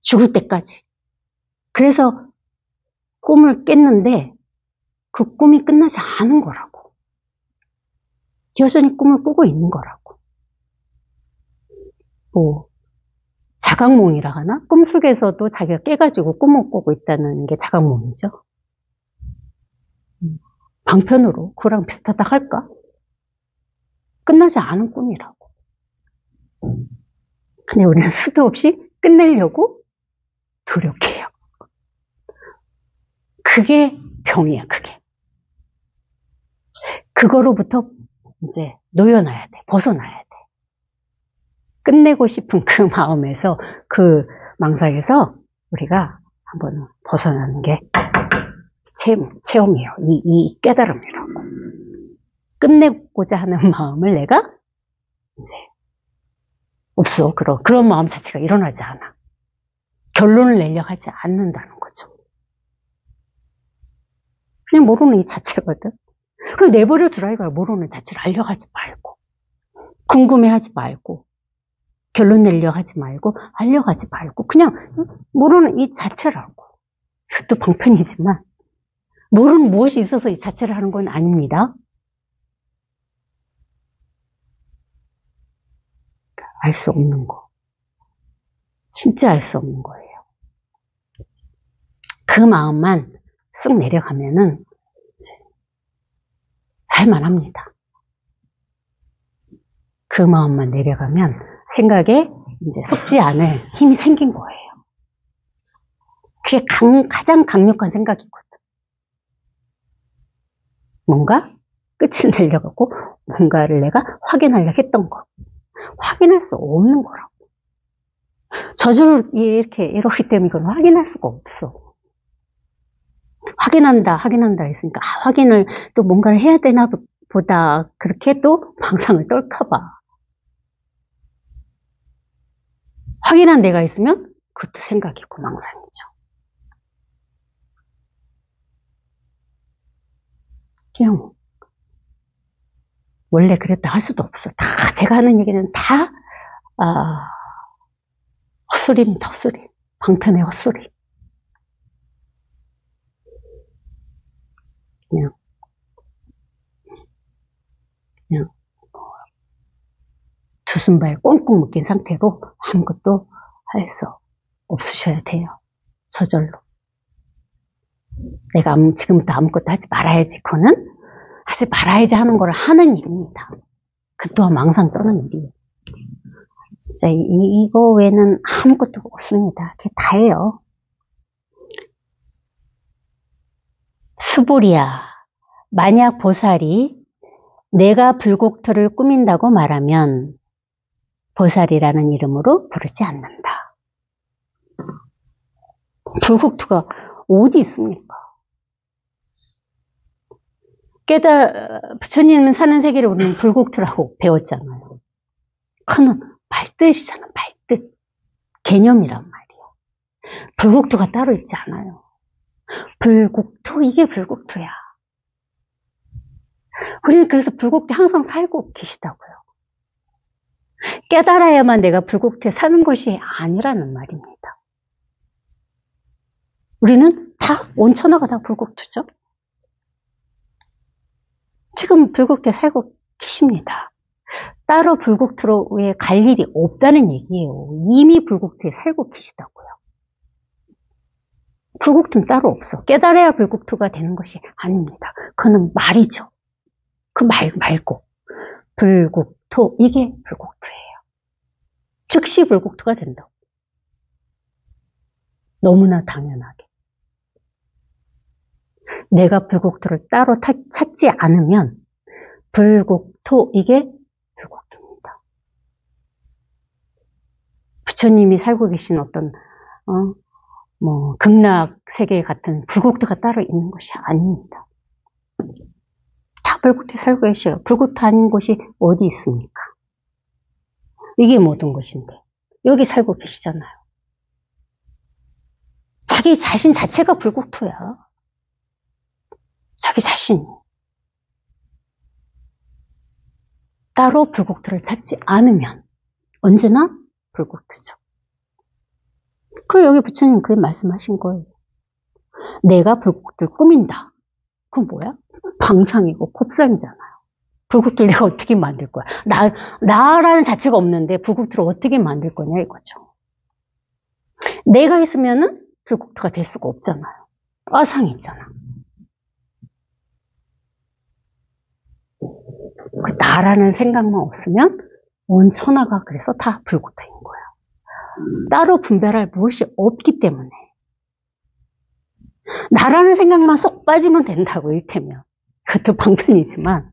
죽을 때까지. 그래서 꿈을 깼는데 그 꿈이 끝나지 않은 거라고. 여전히 꿈을 꾸고 있는 거라고. 뭐 자각몽이라 하나? 꿈속에서도 자기가 깨가지고 꿈을 꾸고 있다는 게 자각몽이죠. 방편으로 그거랑 비슷하다 할까? 끝나지 않은 꿈이라고. 근데 우리는 수도 없이 끝내려고 노력해요. 그게 병이야, 그게. 그거로부터 이제 놓여놔야 돼, 벗어나야 돼. 끝내고 싶은 그 마음에서, 그 망상에서 우리가 한번 벗어나는 게 체험이에요. 이 깨달음이라고. 끝내고자 하는 마음을 내가 이제 없어. 그런 마음 자체가 일어나지 않아. 결론을 내려고 하지 않는다는 거죠. 그냥 모르는 이 자체거든. 그럼 내버려 두라 이거야. 모르는 자체를 알려고 하지 말고. 궁금해하지 말고. 결론 내려고 하지 말고. 알려고 하지 말고. 그냥 모르는 이 자체라고. 이것도 방편이지만 모르는 무엇이 있어서 이 자체를 하는 건 아닙니다. 알 수 없는 거. 진짜 알 수 없는 거예요. 그 마음만 쑥 내려가면은 살만합니다. 그 마음만 내려가면 생각에 이제 속지 않을 힘이 생긴 거예요. 그게 가장 강력한 생각이거든. 뭔가 끝이 내려가고 뭔가를 내가 확인하려고 했던 거. 확인할 수 없는 거라고. 저절로 이렇게 이렇기 때문에 이걸 확인할 수가 없어. 확인한다 했으니까, 확인을 또 뭔가를 해야 되나 보다. 그렇게 또 망상을 떨까봐. 확인한 내가 있으면 그것도 생각이고 망상이죠. 그냥 원래 그랬다 할 수도 없어. 다 제가 하는 얘기는 다 헛소리입니다. 헛소리. 방편의 헛소리. 그냥 두 손발에 꽁꽁 묶인 상태로 아무것도 할 수 없으셔야 돼요. 저절로. 내가 지금부터 아무것도 하지 말아야지. 그거는 하지 말아야지 하는 걸 하는 일입니다. 그 또한 망상 떠는 일이에요. 진짜 이거 외에는 아무것도 없습니다. 그게 다예요. 수보리야, 만약 보살이 내가 불국토를 꾸민다고 말하면 보살이라는 이름으로 부르지 않는다. 불국토가 어디 있습니까? 부처님은 사는 세계를 우리는 불국토라고 배웠잖아요. 그거는 말뜻이잖아, 말뜻. 개념이란 말이야. 불국토가 따로 있지 않아요. 불국토, 이게 불국토야. 우리는 그래서 불국토에 항상 살고 계시다고요. 깨달아야만 내가 불국토에 사는 것이 아니라는 말입니다. 우리는 다 온천하가 다 불국토죠. 지금 불국토에 살고 계십니다. 따로 불국토로 왜 갈 일이 없다는 얘기예요. 이미 불국토에 살고 계시다고요. 불국토는 따로 없어. 깨달아야 불국토가 되는 것이 아닙니다. 그거는 말이죠. 그 말 말고 불국토, 이게 불국토예요. 즉시 불국토가 된다고. 너무나 당연하게. 내가 불국토를 따로 찾지 않으면 불국토, 이게 불국토입니다. 부처님이 살고 계신 어떤 극락 세계 같은 불국토가 따로 있는 것이 아닙니다. 다 불국토에 살고 계셔요. 불국토 아닌 곳이 어디 있습니까? 이게 모든 것인데 여기 살고 계시잖아요. 자기 자신 자체가 불국토야. 자기 자신. 따로 불국토를 찾지 않으면 언제나 불국토죠. 그 여기 부처님 그게 말씀하신 거예요. 내가 불국토를 꾸민다. 그건 뭐야? 방상이고 곱상이잖아요. 불국토를 내가 어떻게 만들 거야? 나라는 자체가 없는데 불국토를 어떻게 만들 거냐 이거죠. 내가 있으면은 불국토가 될 수가 없잖아요. 아상이 있잖아. 그 나라는 생각만 없으면 온 천하가 그래서 다 불국토인 거야. 따로 분별할 무엇이 없기 때문에. 나라는 생각만 쏙 빠지면 된다고 일테면. 그것도 방편이지만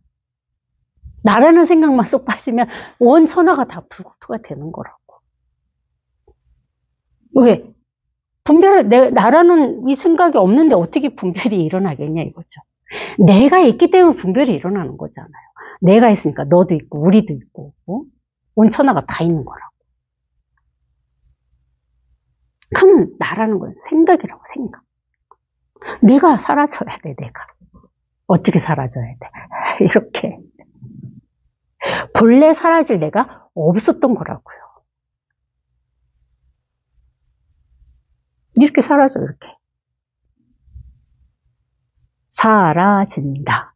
나라는 생각만 쏙 빠지면 온 천하가 다 불국토가 되는 거라고. 왜? 나라는 이 생각이 없는데 어떻게 분별이 일어나겠냐 이거죠. 내가 있기 때문에 분별이 일어나는 거잖아요. 내가 있으니까 너도 있고 우리도 있고 온 천하가 다 있는 거라고. 그는 나라는 건 생각이라고 생각. 내가 사라져야 돼. 내가 어떻게 사라져야 돼. 이렇게 본래 사라질 내가 없었던 거라고요. 이렇게 사라져. 이렇게 사라진다.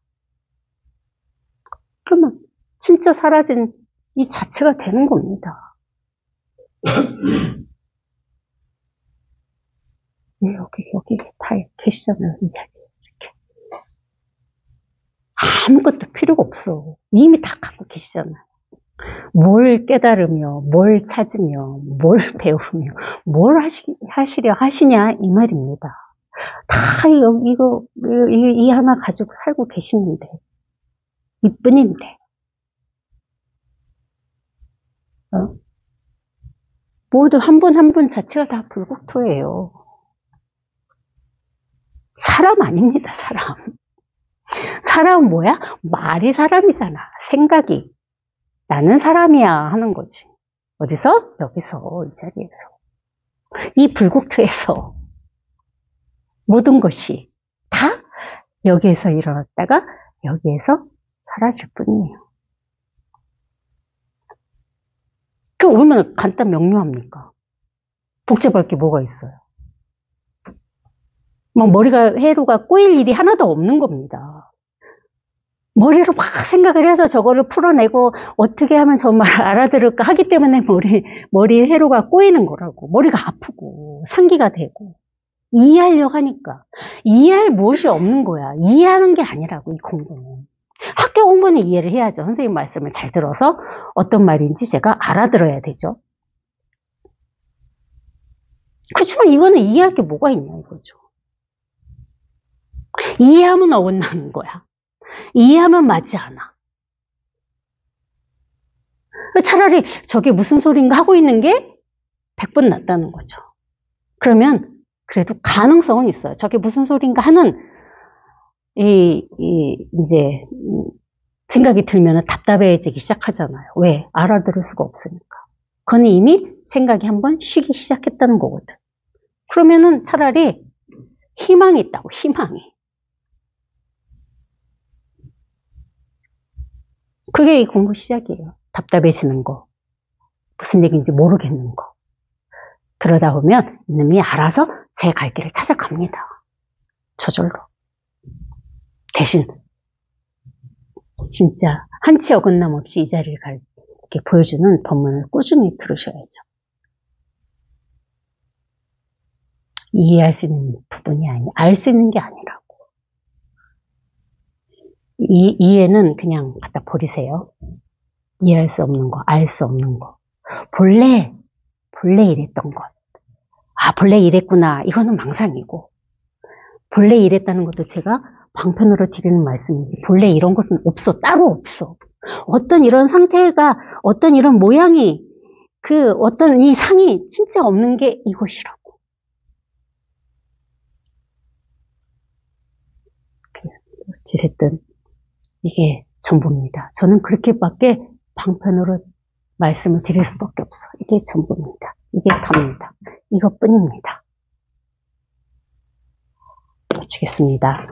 그러면 진짜 사라진 이 자체가 되는 겁니다. 여기 다 계시잖아요. 이 자리에 이렇게. 아무것도 필요가 없어. 이미 다 갖고 계시잖아요. 뭘 깨달으며, 뭘 찾으며, 뭘 배우며, 뭘 하시려 하시냐 이 말입니다. 다 이 하나 가지고 살고 계시는데, 이뿐인데. 모두 한 분 한 분 자체가 다 불국토예요. 사람 아닙니다, 사람. 사람은 뭐야? 말이 사람이잖아. 생각이. 나는 사람이야 하는 거지. 어디서? 여기서, 이 자리에서. 이 불국토에서 모든 것이 다 여기에서 일어났다가 여기에서 사라질 뿐이에요. 그 얼마나 간단 명료합니까? 복잡할 게 뭐가 있어요? 막 머리가 회로가 꼬일 일이 하나도 없는 겁니다. 머리로 막 생각을 해서 저거를 풀어내고 어떻게 하면 저 말을 알아들을까 하기 때문에 머리 회로가 꼬이는 거라고. 머리가 아프고 상기가 되고 이해하려고 하니까 이해할 무엇이 없는 거야. 이해하는 게 아니라고, 이 공부는. 학교 공부는 이해를 해야죠. 선생님 말씀을 잘 들어서 어떤 말인지 제가 알아들어야 되죠. 그렇지만 이거는 이해할 게 뭐가 있냐 이거죠. 이해하면 어긋나는 거야. 이해하면 맞지 않아. 차라리 저게 무슨 소린가 하고 있는 게 100번 낫다는 거죠. 그러면 그래도 가능성은 있어요. 저게 무슨 소린가 하는 이제 생각이 들면 답답해지기 시작하잖아요. 왜? 알아들을 수가 없으니까. 그건 이미 생각이 한번 쉬기 시작했다는 거거든. 그러면은 차라리 희망이 있다고, 희망이. 그게 이 공부 시작이에요. 답답해지는 거. 무슨 얘기인지 모르겠는 거. 그러다 보면 이놈이 알아서 제 갈 길을 찾아갑니다. 저절로. 대신 진짜 한치 어긋남 없이 이 자리를 이렇게 보여주는 법문을 꾸준히 들으셔야죠. 이해할 수 있는 부분이 아니, 알 수 있는 게 아니라고. 이해는 그냥 갖다 버리세요. 이해할 수 없는 거, 알 수 없는 거. 본래 이랬던 것. 아, 본래 이랬구나. 이거는 망상이고. 본래 이랬다는 것도 제가 방편으로 드리는 말씀이지. 본래 이런 것은 없어. 따로 없어. 어떤 이런 상태가, 어떤 이런 모양이, 어떤 이 상이 진짜 없는 게 이것이라고. 어찌됐든 이게 전부입니다. 저는 그렇게밖에 방편으로 말씀을 드릴 수밖에 없어. 이게 전부입니다. 이게 답니다. 이것뿐입니다. 마치겠습니다.